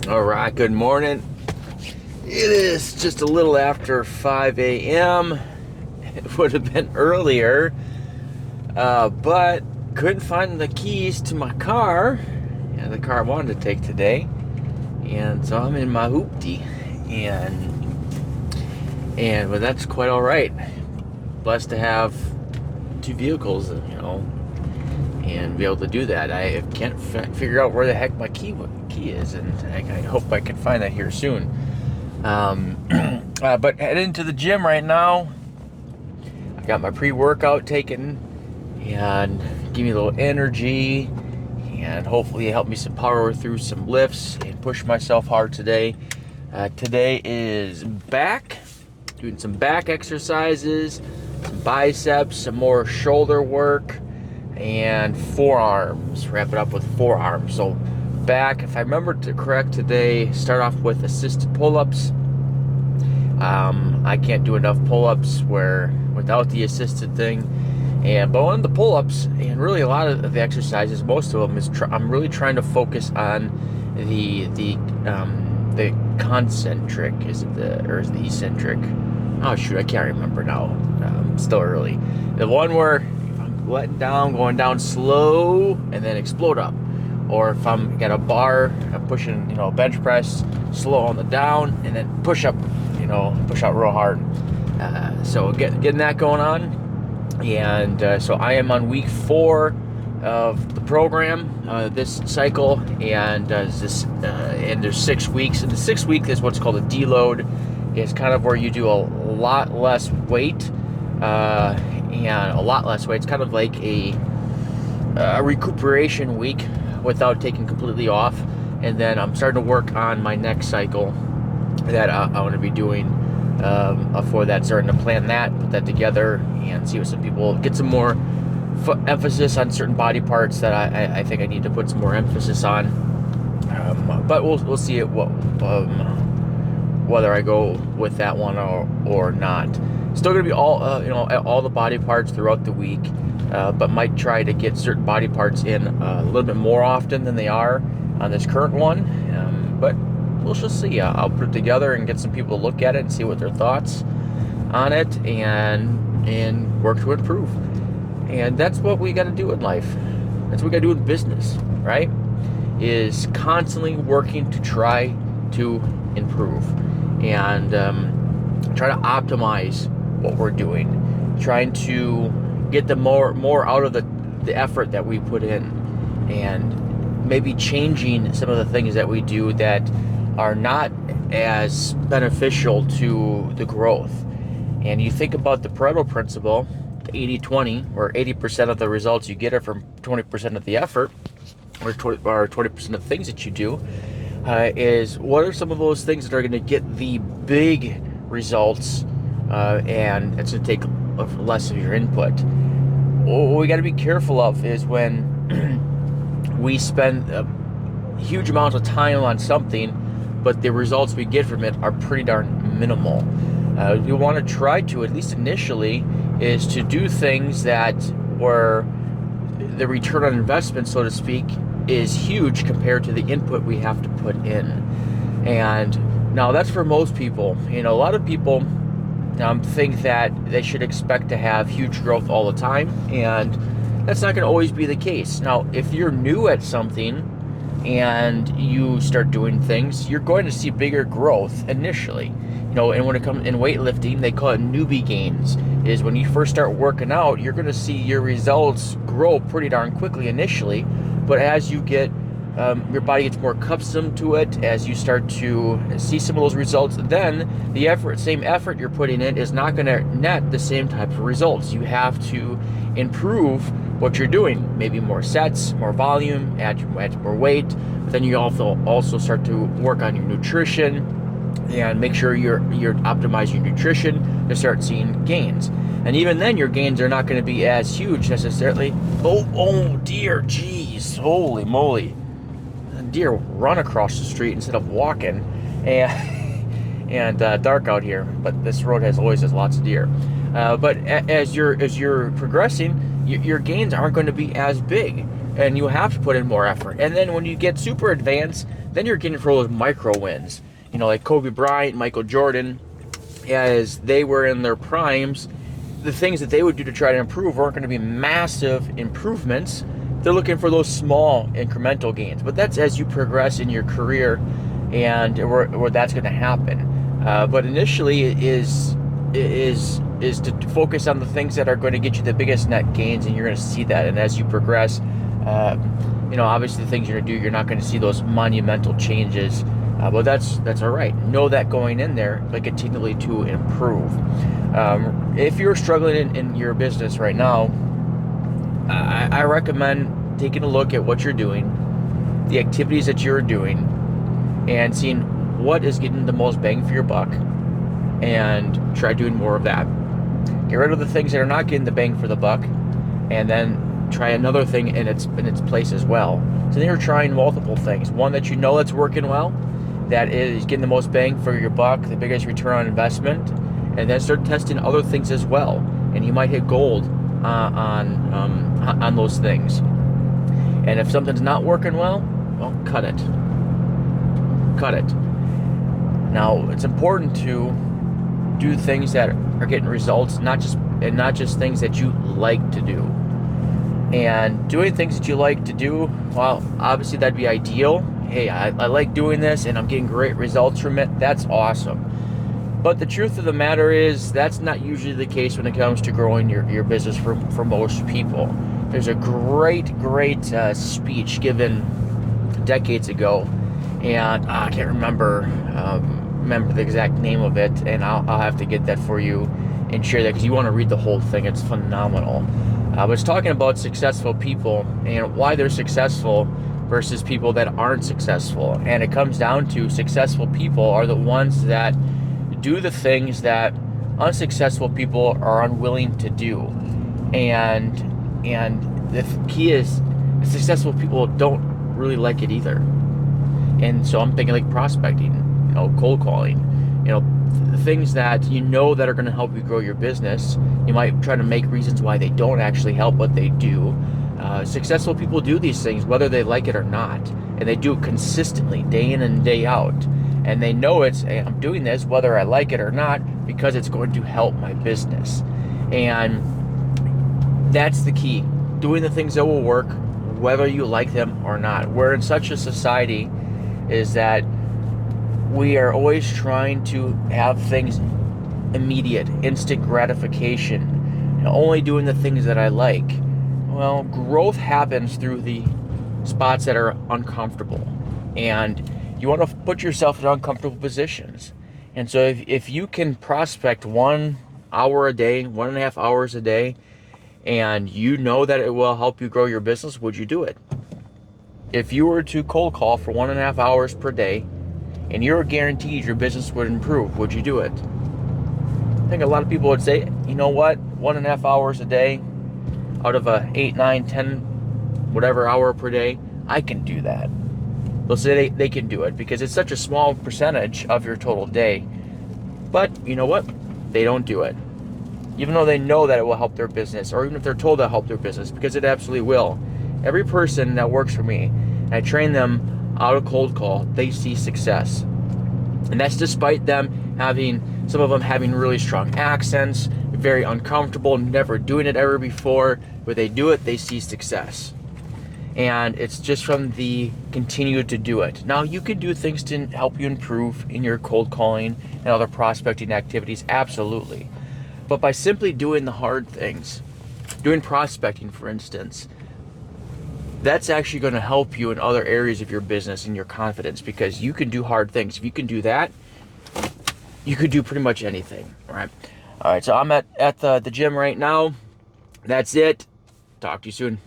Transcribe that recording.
All right, good morning. It is just a little after 5 a.m. It would have been earlier, but couldn't find the keys to my car, the car I wanted to take today. And so I'm in my hoopty, and but that's quite all right. Blessed to have two vehicles, and be able to do that. I can't figure out where the heck my key is, and I hope I can find that here soon. But heading to the gym right now. I got my pre-workout taken, and give me a little energy, and hopefully help me some power through some lifts and push myself hard today. Today is doing some back exercises, some biceps, some more shoulder work, and forearms. Wrap it up with forearms. So back, if I remember correct today, start off with assisted pull-ups. I can't do enough pull-ups without the assisted thing, but on the pull-ups and really a lot of the exercises, most of them is I'm really trying to focus on the concentric. Is it the eccentric? Oh shoot, I can't remember now. Still early. The one where if I'm letting down, going down slow, and then explode up. Or if I'm got a bar, I'm pushing, bench press slow on the down, and then push up, push out real hard. So getting that going on. And so I am on week 4 of the program this cycle, and there's 6 weeks. And the 6th week is what's called a deload. It's kind of where you do a lot less weight, and a lot less weight. It's kind of like a recuperation week without taking completely off. And then I'm starting to work on my next cycle that I want to be doing for that, starting to plan that, put that together, and see what some people get some more emphasis on certain body parts that I think I need to put some more emphasis on. But we'll see it whether I go with that one or not. Still gonna be all the body parts throughout the week, but might try to get certain body parts in a little bit more often than they are on this current one. But we'll just see. I'll put it together and get some people to look at it and see what their thoughts on it, and work to improve. And that's what we got to do in life. That's what we got to do in business, right? Is constantly working to try to improve and try to optimize what we're doing, trying to get the more out of the effort that we put in, and maybe changing some of the things that we do that are not as beneficial to the growth. And you think about the Pareto principle, the 80-20, where 80% of the results you get are from 20% of the effort, or 20% of the things that you do. Is what are some of those things that are going to get the big results, and it's going to take less of your input. What we got to be careful of is when we spend huge amounts of time on something, but the results we get from it are pretty darn minimal. We want to try to, at least initially, is to do things that where the return on investment, so to speak, is huge compared to the input we have to put in. And now that's for most people. A lot of people think that they should expect to have huge growth all the time, and that's not going to always be the case. Now, if you're new at something and you start doing things, you're going to see bigger growth initially. And when it comes in weightlifting, they call it newbie gains. Is when you first start working out, you're going to see your results grow pretty darn quickly initially, but as you get your body gets more accustomed to it, as you start to see some of those results, then the same effort you're putting in is not going to net the same type of results. You have to improve what you're doing, maybe more sets, more volume, add more weight. But then you also start to work on your nutrition and make sure you're optimizing your nutrition to start seeing gains. And even then, your gains are not going to be as huge necessarily. Oh dear, geez, holy moly! A deer run across the street instead of walking, and dark out here. But this road always has lots of deer. But as you're progressing, your gains aren't going to be as big. and you have to put in more effort. And then when you get super advanced, then you're getting for those micro wins. Like Kobe Bryant, Michael Jordan, as they were in their primes, the things that they would do to try to improve weren't going to be massive improvements. They're looking for those small incremental gains. But that's as you progress in your career and where that's going to happen. But initially it is to focus on the things that are going to get you the biggest net gains, and you're going to see that. And as you progress, obviously the things you're going to do, you're not going to see those monumental changes. But that's all right. Know that going in there, but continually to improve. If you're struggling in your business right now, I recommend taking a look at what you're doing, the activities that you're doing, and seeing what is getting the most bang for your buck, and try doing more of that. Get rid of the things that are not getting the bang for the buck, and then try another thing in its place as well. So then you're trying multiple things. One that you know that's working well, that is getting the most bang for your buck, the biggest return on investment, and then start testing other things as well. And you might hit gold on those things. And if something's not working well, cut it. Cut it. Now, it's important to do things that are getting results, not just things that you like to do. And doing things that you like to do, well, obviously that'd be ideal. Hey, I like doing this and I'm getting great results from it. That's awesome. But the truth of the matter is that's not usually the case when it comes to growing your business for most people. There's a great speech given decades ago, and I can't remember the exact name of it, and I'll have to get that for you and share that, because you want to read the whole thing. It's phenomenal. But it's talking about successful people and why they're successful versus people that aren't successful. And it comes down to successful people are the ones that do the things that unsuccessful people are unwilling to do. And the key is successful people don't really like it either. And so I'm thinking like prospecting, cold calling, things that that are going to help you grow your business. You might try to make reasons why they don't actually help, but they do. Successful people do these things whether they like it or not, and they do it consistently, day in and day out. And they know I'm doing this whether I like it or not, because it's going to help my business. And that's the key. Doing the things that will work whether you like them or not. We're in such a society is that we are always trying to have things immediate, instant gratification, and only doing the things that I like. Well, growth happens through the spots that are uncomfortable, and you want to put yourself in uncomfortable positions. And so if you can prospect 1 hour a day, 1.5 hours a day, and you know that it will help you grow your business, would you do it? If you were to cold call for 1.5 hours per day, and you're guaranteed your business would improve, would you do it? I think a lot of people would say, you know what, 1.5 hours a day out of a 8, 9, 10, whatever hour per day, I can do that. They'll say they can do it because it's such a small percentage of your total day. But you know what? They don't do it. Even though they know that it will help their business, or even if they're told to help their business, because it absolutely will. Every person that works for me, and I train them out of cold call, they see success. And that's despite some of them having really strong accents, very uncomfortable, never doing it ever before, but they do it, they see success. And it's just from the continue to do it. Now, you can do things to help you improve in your cold calling and other prospecting activities, absolutely. But by simply doing the hard things, doing prospecting, for instance, that's actually going to help you in other areas of your business and your confidence, because you can do hard things. If you can do that, you could do pretty much anything, right? All right, so I'm at the gym right now. That's it. Talk to you soon.